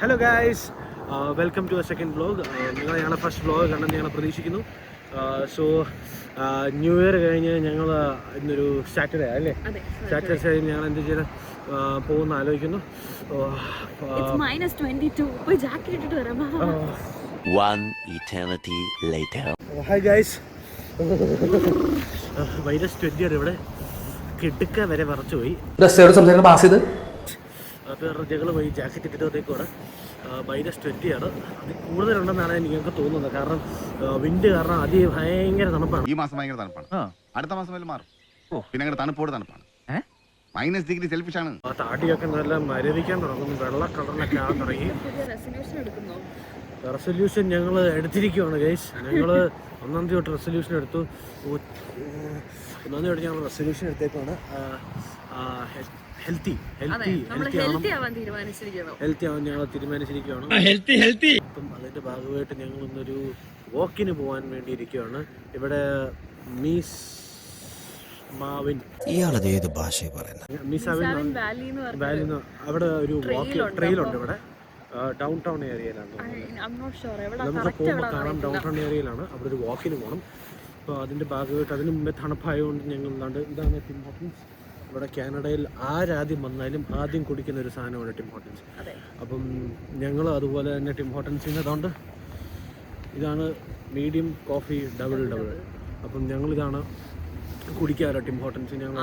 Hello guys, welcome to the second vlog. ഞങ്ങളുടെ first vlog കണ്ടെന്ന് ഞങ്ങൾ പ്രതീക്ഷിക്കുന്നു. സോ ന്യൂ ഇയർ കഴിഞ്ഞ് ഞങ്ങൾ ഇന്നൊരു സാറ്റർഡേ അല്ലേ, സാറ്റർഡേ കഴിഞ്ഞ് ഞങ്ങൾ എന്ത് ചെയ്ത് പോകുന്ന ആലോചിക്കുന്നു. ഹായ് ഗായ്സ്, -20 ഇവിടെ കിടുക്ക വരെ വറച്ചു പോയി. ഞങ്ങൾ പോയി ജാക്കറ്റ് ഇട്ടിട്ടേക്കാണ്. -20 ആണ്. അത് കൂടുതലുണ്ടെന്നാണ് നിങ്ങൾക്ക് തോന്നുന്നത്. കാരണം വിൻഡ് കാരണം ഭയങ്കര തണുപ്പാണ്. ഈ മാസം ഭയങ്കര തണുപ്പാണ്. അടുത്ത മാസം വല്ല മാറും. പിന്നെ അങ്ങനെ തണുപ്പോട് തണുപ്പാണ്. -ഡിഗ്രി സെൽഫിഷ് ആണ്. താടിയൊക്കെ നല്ല മരവിക്കാൻ തുടങ്ങുന്നു. വെള്ള കളറിലൊക്കെ ആകാൻ തുടങ്ങി. റെസൊല്യൂഷൻ ഞങ്ങൾ എടുത്തിരിക്കുകയാണ് ഗൈസ്. ഞങ്ങൾ 1-ാം തീയതി തൊട്ട് റെസൊല്യൂഷൻ എടുത്തു. 1-ാം തീയതി തൊട്ട് ഞങ്ങൾ റെസൊല്യൂഷൻ എടുത്തേക്കാണ്. ഹെൽത്തി ആവാൻ ഞങ്ങൾ തീരുമാനിച്ചിരിക്കുകയാണ്. അപ്പം അതിന്റെ ഭാഗമായിട്ട് ഞങ്ങൾ ഇന്നൊരു വാക്കിന് പോകാൻ വേണ്ടി ഇരിക്കുകയാണ്. ഇവിടെ മീസ് മാവിൻ വാലി അവിടെ ഒരു ട്രെയിലുണ്ട്. ഇവിടെ ഡൗൺ ടൗൺ ഏരിയയിലാണ്. നമുക്ക് പോകുമ്പോൾ കാണാം, ഡൗൺ ടൗൺ ഏരിയയിലാണ്. അവിടെ ഒരു വാക്കിന് പോകണം. അപ്പോൾ അതിൻ്റെ ഭാഗമായിട്ട് അതിന് മുമ്പേ തണുപ്പായതുകൊണ്ട് ഞങ്ങൾ ഇതാണ് ടിം ഹോട്ടൻസ്. ഇവിടെ കാനഡയിൽ ആരാദ്യം വന്നാലും ആദ്യം കുടിക്കുന്ന ഒരു സാധനമാണ് ടിം ഹോട്ടൻസ്. അപ്പം ഞങ്ങൾ അതുപോലെ തന്നെ ടിം ഹോട്ടൻസിന് അതുകൊണ്ട് ഇതാണ് മീഡിയം കോഫി ഡബിൾ. അപ്പം ഞങ്ങളിതാണ് കുടിക്കാറ് ടിം ഹോട്ടൻസ്. ഞങ്ങൾ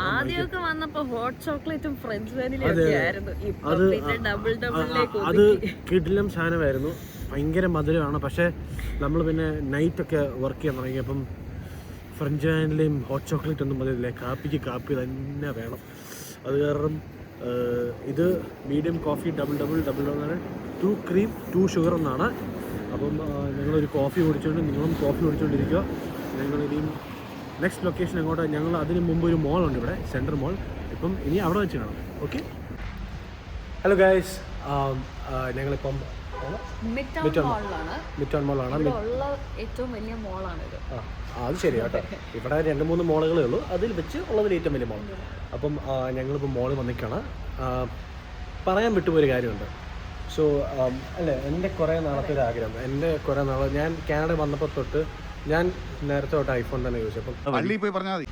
അത് കിടിലം സാധനമായിരുന്നു. ഭയങ്കര മധുരമാണ്. പക്ഷേ നമ്മൾ പിന്നെ നൈറ്റൊക്കെ വർക്ക് ചെയ്യാൻ തുടങ്ങിയപ്പം ഫ്രഞ്ച് വാനിലെയും ഹോട്ട് ചോക്ലേറ്റ് ഒന്നും മതിയില്ല. കാപ്പി തന്നെ വേണം. അത് കാരണം ഇത് മീഡിയം കോഫി ഡബിൾ എന്നാണ്. 2 ക്രീം 2 ഷുഗർ എന്നാണ്. അപ്പം ഞങ്ങളൊരു കോഫി കുടിച്ചുകൊണ്ട് നിങ്ങളും കോഫി കുടിച്ചുകൊണ്ടിരിക്കുക. ഞങ്ങളിനിയും നെക്സ്റ്റ് ലൊക്കേഷൻ അങ്ങോട്ട്. ഞങ്ങൾ അതിന് മുമ്പ് ഒരു മോളുണ്ട് ഇവിടെ, സെൻട്രൽ മോൾ. ഇപ്പം ഇനി അവിടെ വെച്ച് കാണാം. ഓക്കെ. ഹലോ ഗൈസ്, ഞങ്ങളിപ്പം മിഡ് ടൗൺ മോളാണ്. ഏറ്റവും വലിയ മോളാണിത്. അത് ശരി കേട്ടോ. ഇവിടെ 2-3 മോളുകളേ ഉള്ളൂ. അതിൽ വെച്ച് ഉള്ളതിൽ ഏറ്റവും വലിയ മോൾ. അപ്പം ഞങ്ങളിപ്പോൾ മോള് വന്നിക്കാണ്. പറയാൻ വിട്ടുപോയൊരു കാര്യമുണ്ട്. സോ അല്ലേ, എൻ്റെ കുറേ നാളത്തെ ഒരു ആഗ്രഹം. ഞാൻ കാനഡ വന്നപ്പോൾ തൊട്ട് ഞാൻ നേരത്തെ തൊട്ട് ഐഫോൺ തന്നെ യൂസ് ചെയ്യും. അപ്പം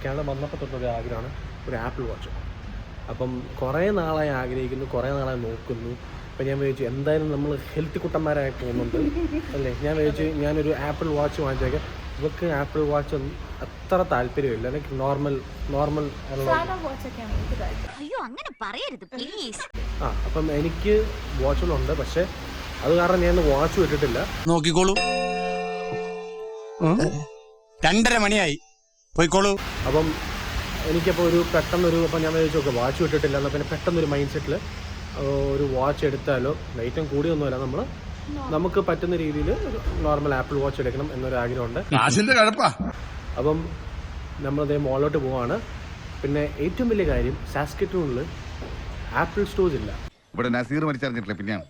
കാനഡ വന്നപ്പോൾ തൊട്ടൊരു ആഗ്രഹമാണ് ഒരു ആപ്പിൾ വാച്ച്. അപ്പം കുറേ നാളായി ആഗ്രഹിക്കുന്നു, കുറേ നാളായി നോക്കുന്നു. അപ്പം ഞാൻ വിചാരിച്ചു എന്തായാലും നമ്മൾ ഹെൽത്തി കുട്ടന്മാരായി പോകുന്നുണ്ട് അല്ലേ. ഞാൻ വിചാരിച്ചു ഞാനൊരു ആപ്പിൾ വാച്ച് വാങ്ങിച്ചേക്കാം. ഇവർക്ക് ആപ്പിൾ വാച്ച് ഒന്നും അത്ര താല്പര്യമില്ല. എനിക്ക് നോർമൽ അപ്പം എനിക്ക് വാച്ചുകളുണ്ട്. പക്ഷെ അത് കാരണം ഞാൻ വാച്ച് ഇട്ടിട്ടില്ല. നോക്കിക്കോളൂ, 2:30 മണിയായി, പോയിക്കോളൂ. അപ്പം എനിക്കപ്പോൾ അപ്പം ഞാൻ വിചാരിച്ചു നോക്കാം വാച്ച് ഇട്ടിട്ടില്ല. എന്നാൽ പിന്നെ പെട്ടെന്നൊരു മൈൻഡ് സെറ്റിൽ ഒരു വാച്ച് എടുത്താലോ, ലൈറ്റും കൂടിയൊന്നുമല്ല, നമുക്ക് പറ്റുന്ന രീതിയിൽ ഒരു നോർമൽ ആപ്പിൾ വാച്ച് എടുക്കണം എന്നൊരു ആഗ്രഹമുണ്ട്. അപ്പം നമ്മളതേ മോളിലോട്ട് പോവാണ്. പിന്നെ ഏറ്റവും വലിയ കാര്യം, സാസ്കറ്റൂണിൽ ആപ്പിൾ സ്റ്റോഴ്സ് ഇല്ല. ഇവിടെ നസീർ മരിച്ചറിഞ്ഞിട്ടില്ല. പിന്നെയാണ്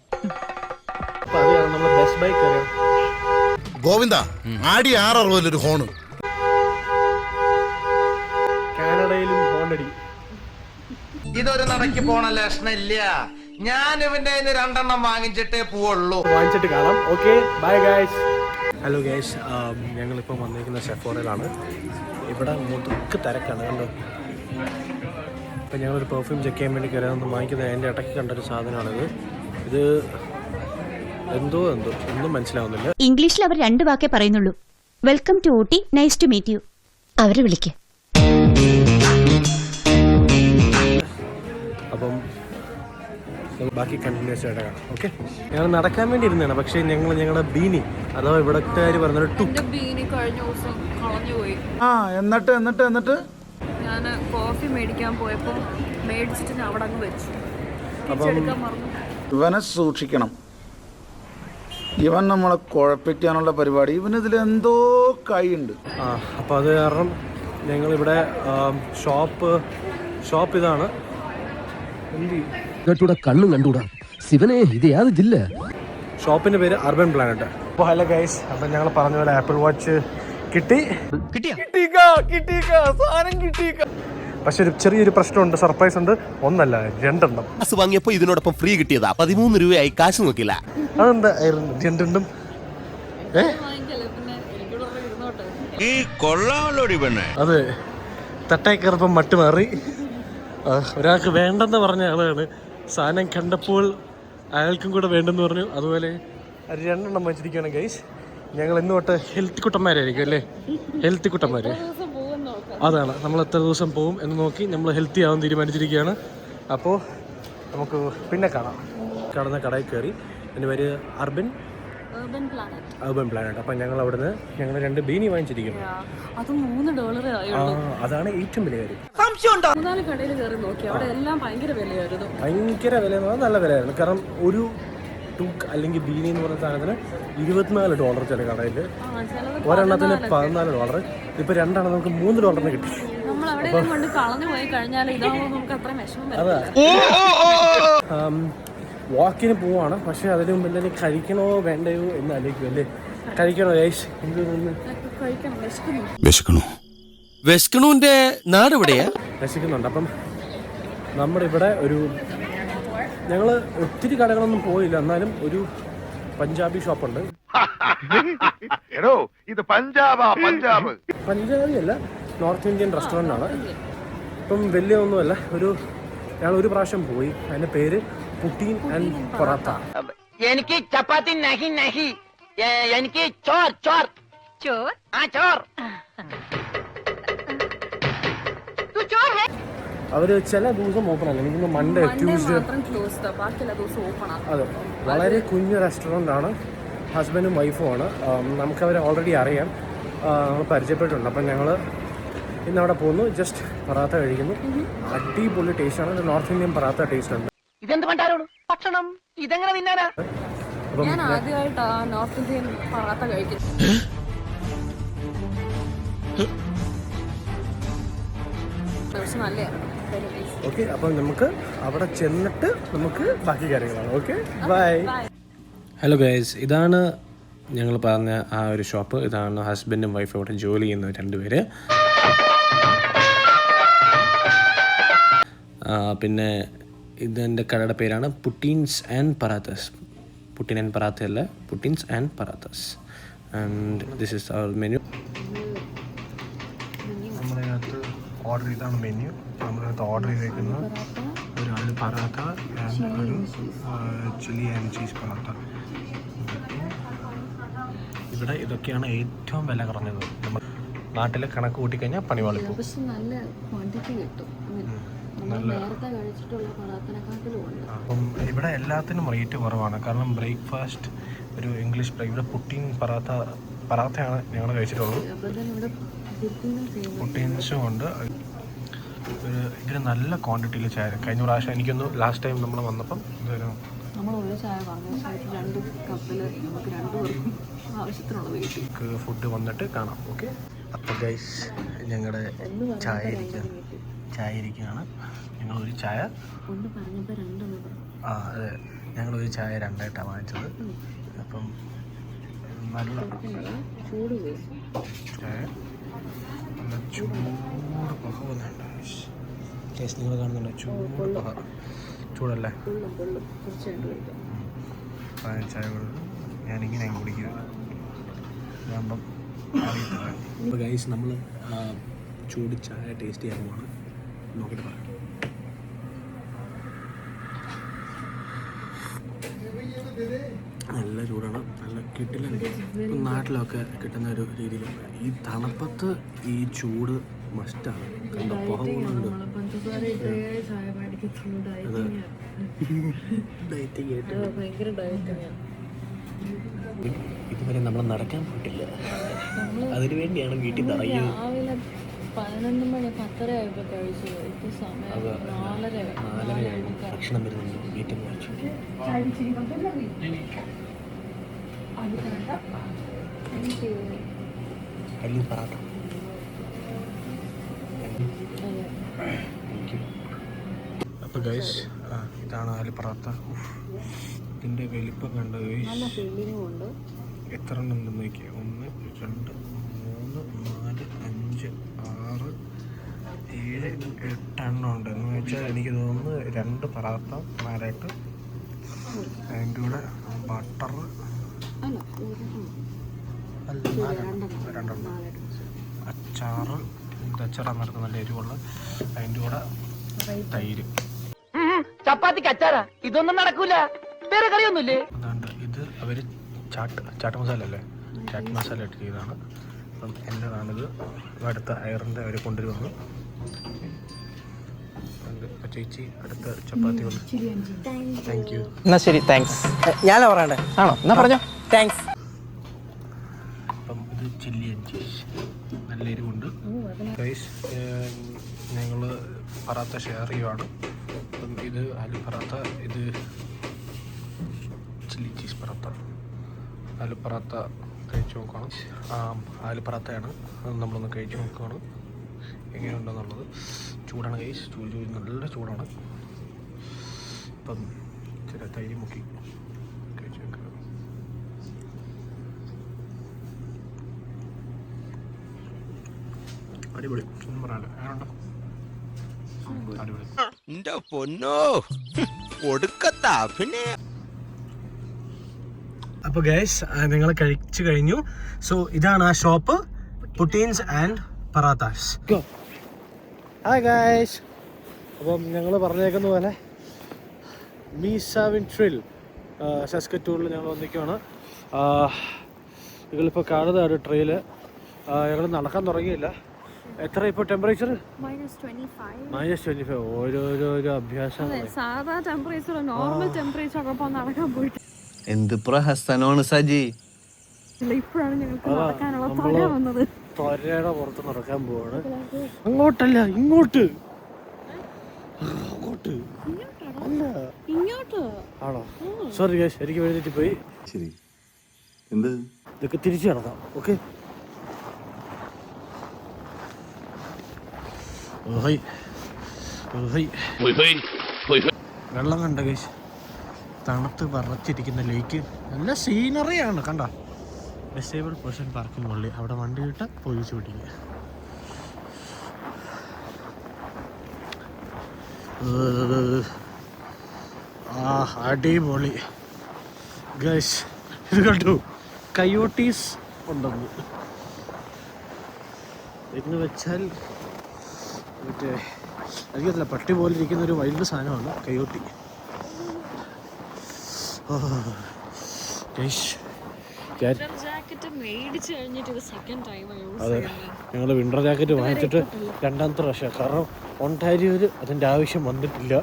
അപ്പം അത് കാരണം നമ്മൾ ബെസ്റ്റ് ബൈ കയറിയാം. ഗോവിന്ദ ആടി 660 ഹോണ്. കാനഡയിലും ഹോണടി. ഇതൊരു നടക്ക് പോണ ലക്ഷണില്ല. ഞാൻ ഇവന്റെ 2 വാങ്ങിച്ചിട്ടേ പോവുള്ളൂ. വാങ്ങിച്ചിട്ട് കാണാം. Okay, bye guys. Hello guys, ഞങ്ങളിപ്പോൾ വന്നിരിക്കുന്ന സെഫോറയിലാണ്. ഇവിടെ മുതുക്ക് തിരക്കാണ് കണ്ടോ. ഇപ്പം ഞങ്ങളൊരു പെർഫ്യൂം ചെക്ക് ചെയ്യാൻ വേണ്ടി കയറാൻ വാങ്ങിക്കുന്നത്. അതിൻ്റെ ഇടയ്ക്ക് കണ്ടൊരു സാധനമാണിത്. ഇത് എന്തോ ഒന്നും മനസ്സിലാവുന്നില്ല. ഇംഗ്ലീഷിൽ അവർ 2 വാക്കേ പറയുന്നുള്ളൂ. Welcome to Ooty, nice to meet you. അവരെ വിളിക്ക്. അപ്പം ബാക്കി കണ്ടിന്യൂസ് ആയിട്ട് കാണാം. ഓക്കെ, ഞങ്ങൾ നടക്കാൻ വേണ്ടി ഇരുന്നതാണ്. പക്ഷേ ഞങ്ങളുടെ ബീനി അഥവാ ഇവിടത്തുകാർ പറഞ്ഞൊരു ബീനി കഴിഞ്ഞ ദിവസം കളഞ്ഞുപോയി. എന്നിട്ട് ഞാൻ കോഫി മേടിക്കാൻ പോയപ്പോൾ മേടിച്ചിട്ട് ഞാൻ അവിടെ അങ്ങ് വെച്ചു. തിരിച്ചെടുക്കാൻ മറന്നു. ഇവനെ സൂക്ഷിക്കണം. ഇവൻ നമ്മളെ കുഴപ്പിക്കാനുള്ള പരിപാടി. ഇവനിതിലെന്തോ കൈയുണ്ട്. അപ്പോൾ അത് കാരണം ഞങ്ങളിവിടെ ഷോപ്പ് ഇതാണ്. കണ്ണും കണ്ടൂടാ ശിവനെ, ഇത് യാത് ജില്ല. ഷോപ്പിന്റെ പേര് അർബൻ പ്ലാനറ്റ്. അപ്പോൾ ഹലോ ഗൈസ്, അപ്പം ഞങ്ങൾ പറഞ്ഞ പോലെ ആപ്പിൾ വാച്ച് കിട്ടി. സാധനം കിട്ടി. പക്ഷെ ഒരു ചെറിയൊരു പ്രശ്നമുണ്ട്, സർപ്രൈസ് ഉണ്ട്. ഒന്നല്ല 2 എണ്ണം. കാശ് വാങ്ങിയപ്പോ ഇതിനോടൊപ്പം ഫ്രീ കിട്ടിയതാ. 13 രൂപയായി, കാശ് നോക്കില്ല. അതെന്താ 2 എണ്ണം? വാങ്ങിക്കല്ലേ, പിന്നെ എനിക്കൂടെ ഇരുന്നോട്ടെ. ഈ കൊള്ളാമല്ലോടി പെണ്ണെ. അതെ, തട്ടായി കയറപ്പം മട്ട് മാറി. ഒരാൾക്ക് വേണ്ടെന്ന് പറഞ്ഞ ആളാണ്. സാധനം കണ്ടപ്പോൾ അയാൾക്കും കൂടെ വേണ്ടെന്ന് പറഞ്ഞു. അതുപോലെ 2 എണ്ണം വെച്ചിരിക്കുകയാണ് ഗൈസ്. ഞങ്ങൾ ഇന്ന് തൊട്ട് ഹെൽത്തി കുട്ടന്മാരായിരിക്കും അല്ലേ? ഹെൽത്തി കുട്ടന്മാർ. അതാണ്, നമ്മൾ എത്ര ദിവസം പോകും എന്ന് നോക്കി നമ്മൾ ഹെൽത്തി ആവാൻ തീരുമാനിച്ചിരിക്കുകയാണ്. അപ്പോൾ നമുക്ക് പിന്നെ കാണാം. കാണുന്ന കടയിൽ കയറി. എൻ്റെ പേര് അർബൻ പ്ലാനറ്റ്. അപ്പം ഞങ്ങൾ അവിടുന്ന് 2 ബീനി വാങ്ങിച്ചിരിക്കുന്നു. അത് $3 അതാണ് ഏറ്റവും വലിയ കാര്യം. 3-4 കടയിൽ കയറി നോക്കി, അവിടെ എല്ലാം ഭയങ്കര വിലയായിരുന്നു. ഭയങ്കര വില എന്ന് പറഞ്ഞാൽ നല്ല വിലയായിരുന്നു. കാരണം ഒരു ടൂക്ക് അല്ലെങ്കിൽ ബീനി എന്ന് പറയുന്ന സാധനത്തിന് $24 ചില കടയിൽ, ഒരെണ്ണത്തിന് $14. ഇപ്പൊ 2 എണ്ണം നമുക്ക് $3 കിട്ടി. നമ്മൾ അവിടെ കൊണ്ട് കളഞ്ഞു പോയി കഴിഞ്ഞാൽ ഇതാവുമ്പോൾ നമുക്ക് അത്ര വിഷമം വരും. അതാ വാക്കിന് പോവാണ്. പക്ഷെ അതിന് മുമ്പ് എന്തെങ്കിലും കഴിക്കണോ വേണ്ടയോ എന്ന് ആലോചിക്കും അല്ലേ? കഴിക്കണോ ഗൈസ്? എന്ത് തോന്നുന്നു? കഴിക്കണം, വിശക്കുന്നു. വെസ്കണൂന്റെ നാട് എവിടെയാ? രസിക്കുന്നുണ്ട്. അപ്പം നമ്മുടെ ഇവിടെ ഞങ്ങൾ ഒത്തിരി കടകളൊന്നും പോയില്ല, എന്നാലും ഒരു പഞ്ചാബി ഷോപ്പുണ്ട്. പഞ്ചാബി അല്ല, നോർത്ത് ഇന്ത്യൻ റെസ്റ്റോറൻ്റ് ആണ്. ഇപ്പം വലിയ ഒന്നുമല്ല. ഞങ്ങൾ ഒരു പ്രാവശ്യം പോയി. അതിൻ്റെ പേര് പുട്ടീൻ ആൻഡ് പൊറാത്ത. എനിക്ക് ചപ്പാത്തി നഹി നഹി, എനിക്ക് ചോർ ചോർ ചോർ ആ ചോർ. അവര് ചില ദിവസം ഓപ്പൺ അല്ല. എനിക്ക് മൺഡേ ട്യൂസ്ഡേ. അതെ, വളരെ കുഞ്ഞു റെസ്റ്റോറൻ്റ് ആണ്. ഹസ്ബൻഡും വൈഫും ആണ്. നമുക്കവരെ ഓൾറെഡി അറിയാം, നമ്മൾ പരിചയപ്പെട്ടിട്ടുണ്ട്. അപ്പം ഞങ്ങൾ ഇന്നവിടെ പോകുന്നു. ജസ്റ്റ് പറാത്ത കഴിക്കുന്നു. അടിപൊളി ടേസ്റ്റാണ്. നോർത്ത് ഇന്ത്യൻ പറാത്ത ടേസ്റ്റ് ഉണ്ട്. ഇതെന്ത് പണ്ടാരോട് ഭക്ഷണം, ഇതെങ്ങനെ തിന്നാനാ? ഞാൻ ആദ്യമായിട്ടാ നോർത്ത് ഇന്ത്യൻ പറാത്ത കഴിക്കുന്നത്. ഓക്കെ, അപ്പം നമുക്ക് അവിടെ ചെന്നിട്ട് നമുക്ക് ബാക്കി കാര്യങ്ങളാണ്. Okay, by. ഹലോ ഗൈസ്, ഇതാണ് ഞങ്ങൾ പറഞ്ഞ ആ ഒരു ഷോപ്പ്. ഇതാണ് ഹസ്ബൻഡും വൈഫും ഇവിടെ ജോലി ചെയ്യുന്ന 2 പേര്. പിന്നെ ഇതെൻ്റെ കടയുടെ പേരാണ് പുട്ടീൻസ് ആൻഡ് പറാത്തസ്. പുട്ടീൻ ആൻഡ് പറാത്ത അല്ല, Puttins and Parathas. And this is our menu. നമ്മളതിനകത്ത് ഓർഡർ ചെയ്താണ് മെനു. നമ്മളതിനകത്ത് ഓർഡർ ചെയ്തേക്കുന്നത് ഒരു ആലു പറാത്ത ആൻഡ് ഒരു ചില്ലി ആൻഡ് ചീസ് പറാത്ത. ഇവിടെ ഇതൊക്കെയാണ് ഏറ്റവും വില കുറഞ്ഞത്. നമ്മൾ നാട്ടിലെ കണക്ക് കൂട്ടിക്കഴിഞ്ഞാൽ പണിവാളിപ്പോൾ. നല്ല ക്വാണ്ടിറ്റി കിട്ടും. അപ്പം ഇവിടെ എല്ലാത്തിനും റേറ്റ് കുറവാണ്. കാരണം ബ്രേക്ക്ഫാസ്റ്റ് ഒരു ഇംഗ്ലീഷ് ഇവിടെ പുട്ടീൻ പറാത്തയാണ് ഞങ്ങൾ കഴിച്ചിട്ടുള്ളത്. പുട്ടീൻസും ഉണ്ട്. ഇതിന് നല്ല ക്വാണ്ടിറ്റിയിൽ ചായ. കഴിഞ്ഞ പ്രാവശ്യം എനിക്കൊന്ന് ലാസ്റ്റ് ടൈം നമ്മൾ വന്നപ്പം ഫുഡ് വന്നിട്ട് കാണാം. ഓക്കെ, അപ്പോൾ ഗൈസ് ഞങ്ങളുടെ ചായ ഇരിക്കുകയാണ്. ഞങ്ങളൊരു ചായ അതെ, ഞങ്ങളൊരു ചായ 2 ആയിട്ടാണ് വാങ്ങിച്ചത്. അപ്പം നല്ല ചായ, നല്ല ചൂട് പഹ വന്നിട്ടുണ്ട്. ടേസ്റ്റ് നിങ്ങൾ കാണുന്നുണ്ടോ? ചൂട് പഹ, ചൂടല്ലേ? ചായ കൊടുക്കും. ഞാനിങ്ങനെ കുടിക്കുക. ഇതാകുമ്പം അറിയത്തില്ല. അപ്പോൾ ഗൈസ് നമ്മൾ ചൂട് ചായ ടേസ്റ്റ് ചെയ്യാൻ പോവാണ്. നോക്കിയിട്ട് പറയാം. നല്ല ചൂടാണ്, നല്ല കിട്ടില്ല. ഇപ്പം നാട്ടിലൊക്കെ കിട്ടുന്ന ഒരു രീതിയിലാണ്. ഈ തണുപ്പത്ത് ഈ ചൂട് മസ്റ്റാണ്. കണ്ടോ, പുറകുണ്ട്. ഇതുവരെ നമ്മൾ നടക്കാൻ പോയിട്ടില്ല. അതിനു വേണ്ടിയാണ് വീട്ടിൽ നിറയുന്നത്. 11 മണി 10:30 ആയപ്പോൾ കഴിച്ചു. ഇപ്പോൾ സമയം 4:30 ഭക്ഷണം വരുന്നുണ്ട്. വീട്ടിൽ കഴിച്ചു. അല്ലു പറാത്ത. അപ്പോൾ ഗൈസ് ഇതാണ് ആലു പറാത്ത. ഇതിൻ്റെ വലിപ്പം കണ്ട ഗൈസ്. എത്ര എണ്ണം ഉണ്ടെന്ന് നോക്കിയാൽ 1 2 3 4 5 6 7-8 ഉണ്ട് എന്ന് വെച്ചാൽ എനിക്ക് തോന്നുന്നു 2 പറാത്ത 4 അതിൻ്റെ കൂടെ ബട്ടർ രണ്ടെണ്ണം അച്ചാറ് അച്ചാറാണ് നടക്കുന്നത് നല്ല എരിവുള്ള അതിൻ്റെ കൂടെ തൈര്. ചപ്പാത്തിക്ക് അച്ചാറാ? ഇതൊന്നും നടക്കൂല. വേറെ കറിയൊന്നുമില്ലേ? അതുകൊണ്ട് ഇത് അവർ ചാട്ട് മസാല അല്ലേ, ചാട്ട് മസാല ഇട്ട് ചെയ്തതാണ്. അപ്പം എൻ്റെതാണിത്. അടുത്ത അയറിൻ്റെ അവർ കൊണ്ടുവരുന്നു. ചേച്ചി അടുത്ത ചപ്പാത്തി കൊണ്ട്. Thank you. എന്നാ ശരി, താങ്ക്സ്. ഞാനാ പറയണ്ടേ? ആണോ? എന്നാ പറഞ്ഞോ. താങ്ക്സ്. അപ്പം ഇത് ചില്ലി ആൻഡ് ചീസ് നല്ല എരിവുണ്ട്. ഗൈസ് ഞങ്ങൾ പറാത്ത ഷെയർ ചെയ്യുവാണ്. അപ്പം ഇത് ആലു പറാത്ത, ഇത് ചില്ലി ചീസ് പറാത്ത. ആലു പറാത്ത കഴിച്ച് നോക്കുകയാണ്. ആലു പറാത്തയാണ്, അത് നമ്മളൊന്ന് കഴിച്ച് നോക്കുകയാണ് എങ്ങനെയുണ്ടെന്നുള്ളത്. ചൂടാണ് ഗൈസ്, നല്ല ചൂടാണ്. അപ്പം ചില തൈര് മുക്കി കഴിച്ച് നോക്കുക. അടിപൊളി, സൂപ്പറാണ്. അങ്ങനെയുണ്ടോ? അടിപൊളി. എന്റെ പൊന്നോ ഒടുക്കത്താ പിന്നെ. അപ്പോൾ ഗൈസ് നിങ്ങൾ കഴിച്ചു കഴിഞ്ഞു. സോ ഇതാണ് ആ shop, Puttins and Parathas. Hi guys. അപ്പം ഞങ്ങൾ പറഞ്ഞേക്കുന്ന പോലെ മീസാവിൻ ട്രിൽ സസ്കറ്റൂറിൽ ഞങ്ങൾ വന്നിരിക്കുകയാണ്. നിങ്ങളിപ്പോൾ കാണുന്നതാണ് ട്രെയില്. ഞങ്ങൾ നടക്കാൻ തുടങ്ങിയില്ല. എത്ര ഇപ്പോൾ ടെമ്പറേച്ചർ? -25. ഓരോരോ അഭ്യാസം. സാധാ ടെമ്പറേച്ചർ, നോർമൽ ടെമ്പറേച്ചർ ഒക്കെ നടക്കാൻ പോയിട്ട് എന്ത് പ്രഹസനമാണ് സജി. ഇപ്പോഴാണ് ഞങ്ങൾക്ക് നടക്കാനുള്ള ത്വര വന്നത്. ത്വരയുടെ പുറത്ത് നടക്കാൻ പോവാണ്. അങ്ങോട്ടല്ല, ഇങ്ങോട്ട്. അങ്ങോട്ട് അല്ല, ഇങ്ങോട്ട്. ആണോ? സോറി ഗൈസ്, എനിക്ക് എഴുന്നേറ്റ് പോയി. ശരി, എന്ത് ഇതൊക്കെ തിരിച്ചു നടക്കാം. ഓക്കെ. വെള്ളം കണ്ട ഗൈസ്, തണുത്ത് വിറച്ചിരിക്കുന്ന ലേക്ക്. നല്ല സീനറിയാണ് കണ്ട. ഡിസേബിൾ പേഴ്സൺ പാർക്കിംഗ് ഉള്ളി. അവിടെ വണ്ടി ഇട്ട് പോലീസ് പിടിക്കുക. അടിപൊളി ഗൈസ്. ഇത് കണ്ടു, കയോട്ടീസ് ഉണ്ടെന്ന്. എന്ന് വെച്ചാൽ മറ്റേ എനിക്കറിയില്ല, പട്ടി പോലെ ഇരിക്കുന്ന ഒരു വൈൽഡ് സാധനമാണ് കയോട്ടി. അതെ, ഞങ്ങൾ വിൻ്റർ ജാക്കറ്റ് വാങ്ങിച്ചിട്ട് 2ാമത്തെ പ്രാവശ്യം. കാരണം ഒണ്ടാരിയൊരു അതിൻ്റെ ആവശ്യം വന്നിട്ടില്ല.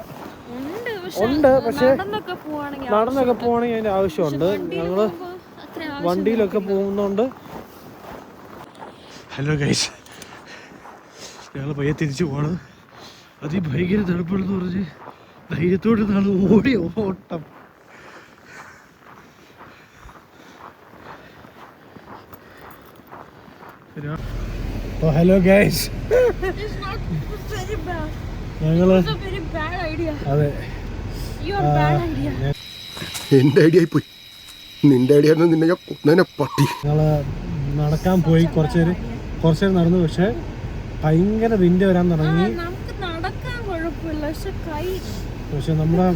ഉണ്ട്, പക്ഷേ നടന്നൊക്കെ പോവാണെങ്കിൽ അതിൻ്റെ ആവശ്യമുണ്ട്. ഞങ്ങൾ വണ്ടിയിലൊക്കെ പോകുന്നോണ്ട്. ഹലോ ഗൈസ്, ഞങ്ങൾ പയ്യെ തിരിച്ചു പോകണം. അത് ഈ ഭയങ്കര തണുപ്പാണെന്ന് പറഞ്ഞ് ധൈര്യത്തോടെ നാളെ ഓടി ഓട്ടം. ഹലോ ഗൈസ്, ഞങ്ങള് അതെ എന്റെ ഐഡിയ പോയി. നിന്റെ ഐഡിയ നിന്നെ ഞാൻ കൊന്നേനെ പട്ടി. ഞങ്ങള് നടക്കാൻ പോയി, കുറച്ച് നേരം നടന്നു. പക്ഷെ ഭയങ്കര വിൻഡ് വരാൻ തുടങ്ങി. പക്ഷെ നമ്മുടെ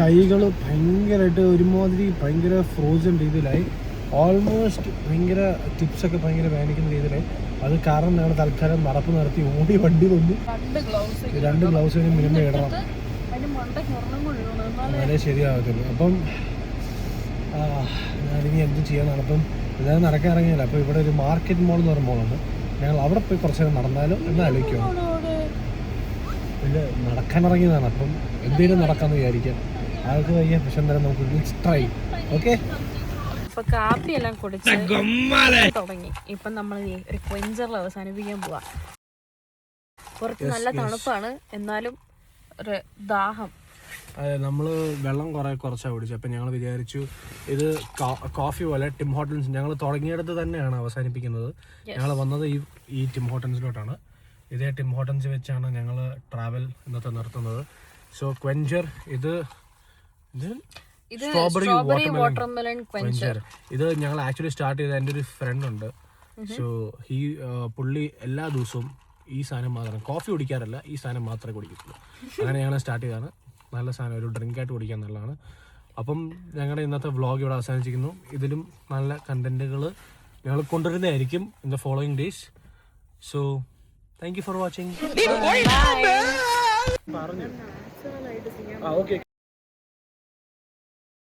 കൈകൾ ഭയങ്കരമായിട്ട് ഒരുമാതിരി ഭയങ്കര ഫ്രോസൺ രീതിയിലായി. ഓൾമോസ്റ്റ് ഭയങ്കര ടിപ്സൊക്കെ ഭയങ്കര വേദനിക്കുന്ന രീതിയിലായി. അത് കാരണം ഞങ്ങൾ തൽക്കാലം നടപ്പ് നടത്തി ഓടി വണ്ടി വന്നു. 2 ഗ്ലൗസ് മിനിമം ഇടണം, എന്നാലേ ശരിയാകത്തുള്ളൂ. അപ്പം ഞാനിനി എന്തും ചെയ്യാനാണ്. അപ്പം ഇതായത് നടക്കാൻ ഇറങ്ങിയില്ല. അപ്പോൾ ഇവിടെ ഒരു മാർക്കറ്റ് മോൾ എന്ന് പറഞ്ഞ മോളുണ്ട്. ഞങ്ങൾ അവിടെ പോയി കുറച്ച് നേരം നടന്നാലും എന്ന് ആലോചിക്കണം. പിന്നെ നടക്കാൻ ഇറങ്ങിയതാണ്. അപ്പം എന്തെങ്കിലും നടക്കാമെന്ന് വിചാരിക്കാം. അതൊക്കെ വയ്യ, പക്ഷെ എന്തായാലും നമുക്ക് ട്രൈ. ഓക്കെ. ഇപ്പൊ കാപ്പിയെല്ലാം കുടിച്ച് തുടങ്ങി. ഇപ്പൊ നമ്മൾ ഒരു ക്വെഞ്ചറിൽ അവസാനിപ്പിക്കാൻ പോവാ. പുറത്ത് നല്ല തണുപ്പാണ്, എന്നാലും ഒരു ദാഹം. അതെ, നമ്മൾ വെള്ളം കുറച്ചാണ് കുടിച്ചത്. അപ്പം ഞങ്ങൾ വിചാരിച്ചു ഇത് കോഫി പോലെ ടിം ഹോട്ടൽസ് ഞങ്ങൾ തുടങ്ങിയെടുത്ത് തന്നെയാണ് അവസാനിപ്പിക്കുന്നത്. ഞങ്ങൾ വന്നത് ഈ ടിം ഹോട്ടൽസിലോട്ടാണ്. ഇതേ ടിം ഹോട്ടൽസ് വെച്ചാണ് ഞങ്ങൾ ട്രാവൽ ഇന്നത്തെ നിർത്തുന്നത്. സോ ക്വെഞ്ചർ, ഇത് സ്ട്രോബെറി വാട്ടർമെലൺ ക്വെഞ്ചർ. ഇത് ഞങ്ങൾ ആക്ച്വലി സ്റ്റാർട്ട് ചെയ്ത എൻ്റെ ഒരു ഫ്രണ്ട് ഉണ്ട്. സോ പുള്ളി എല്ലാ ദിവസവും ഈ സാധനം മാത്രം, കോഫി കുടിക്കാറില്ല, ഈ സാധനം മാത്രമേ കുടിക്കത്തുള്ളൂ. അങ്ങനെ ഞങ്ങൾ സ്റ്റാർട്ട് ചെയ്താണ്. നല്ല സാധനം, ഒരു ഡ്രിങ്കായിട്ട് കുടിക്കാൻ നല്ലതാണ്. അപ്പം ഞങ്ങളുടെ ഇന്നത്തെ വ്ളോഗ് ഇവിടെ അവസാനിച്ചിരിക്കുന്നു. ഇതിലും നല്ല കണ്ടന്റുകൾ ഞങ്ങൾ കൊണ്ടുവരുന്നതായിരിക്കും in the following days. So thank you for watching. പറഞ്ഞു. ഓക്കെ.